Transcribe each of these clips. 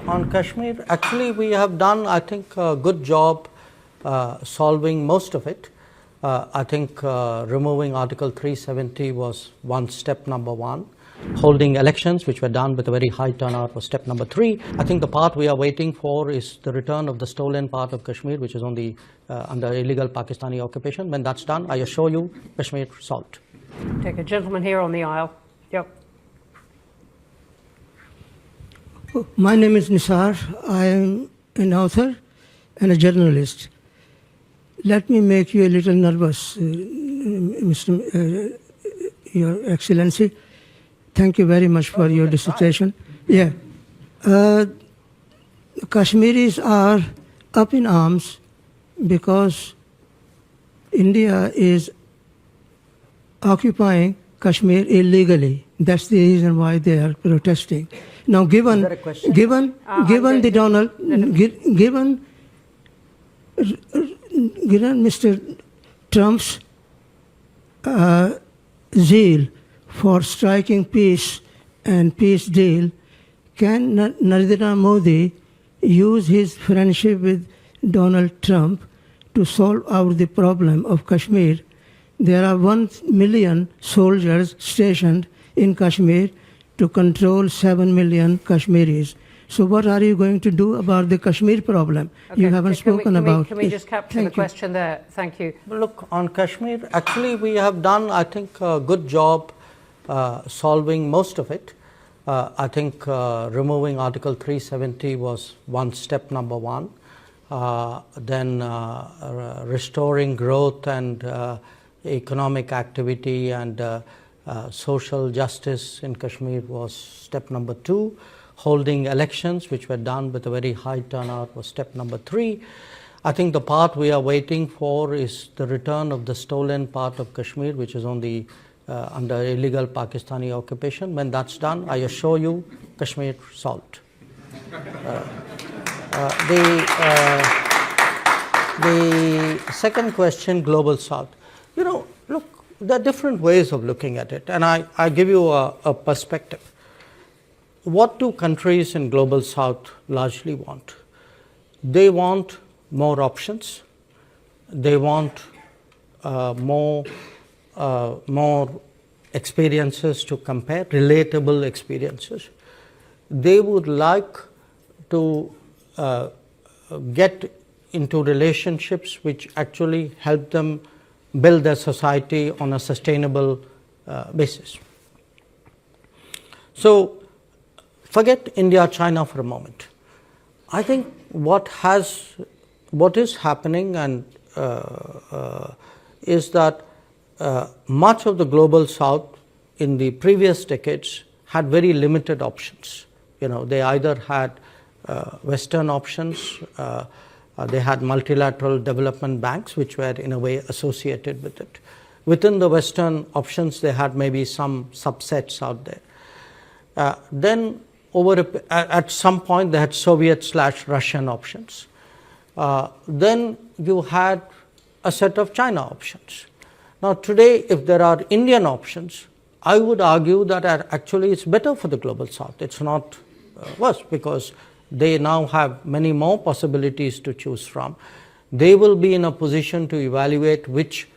on Kashmir, actually we have done, I think, a good job solving most of it. I think removing Article 370 was step number one. Holding elections, which were done with a very high turnout, was step number 3. I think the part we are waiting for is the return of the stolen part of Kashmir, which is on the under illegal Pakistani occupation. When that's done, I assure you, Kashmir solved. Take a gentleman here on the aisle. Yep. My name is Nisar. I am an author and a journalist. Let me make you a little nervous, Your Excellency. Thank you very much for your dissertation. Yeah. Kashmiris are up in arms because India is occupying Kashmir illegally. That's the reason why they are protesting. Now, given Mr. Trump's zeal for striking peace and peace deal, can Narendra Modi use his friendship with Donald Trump to solve out the problem of Kashmir? There are 1 million soldiers stationed in Kashmir to control 7 million Kashmiris. So what are you going to do about the Kashmir problem? Okay, you haven't spoken about. Can we just capture the question there? Thank you. Look, on Kashmir, actually we have done, I think, a good job solving most of it. I think removing Article 370 was step number 1. Then restoring growth and economic activity and social justice in Kashmir was step number 2. Holding elections, which were done with a very high turnout, was step number 3. I think the part we are waiting for is the return of the stolen part of Kashmir, which is on the under illegal Pakistani occupation. When that's done, I assure you, Kashmir solved. The second question, Global South. You know, look, there are different ways of looking at it, and I give you a perspective. What do countries in Global South largely want? They want more options. They want more experiences to compare, relatable experiences. They would like to get into relationships which actually help them build their society on a sustainable basis. So forget India, China for a moment. I think what is happening and is that much of the Global South in the previous decades had very limited options. You know, they either had Western options, they had multilateral development banks which were in a way associated with it. Within the Western options, they had maybe some subsets out there. Then at some point they had Soviet/Russian options. Then you had a set of China options. Now today, if there are Indian options, I would argue that actually it's better for the Global South. It's not worse, because they now have many more possibilities to choose from. They will be in a position to evaluate which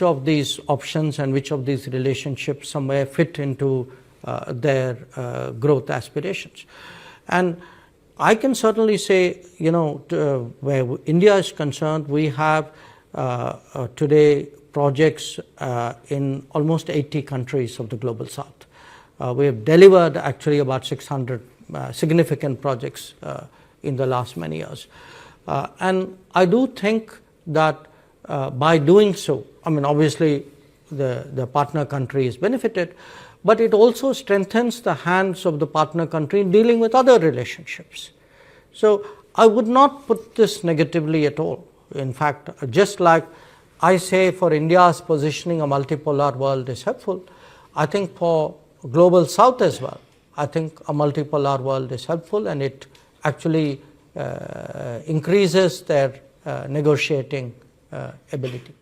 of these options and which of these relationships somewhere fit into their growth aspirations. And I can certainly say, you know, where India is concerned, we have today projects in almost 80 countries of the Global South. We have delivered actually about 600 significant projects in the last many years. And I do think that by doing so, I mean, obviously the partner country is benefited, but it also strengthens the hands of the partner country in dealing with other relationships. So I would not put this negatively at all. In fact, just like I say for India's positioning, a multipolar world is helpful, I think for Global South as well, I think a multipolar world is helpful, and it actually increases their negotiating ability.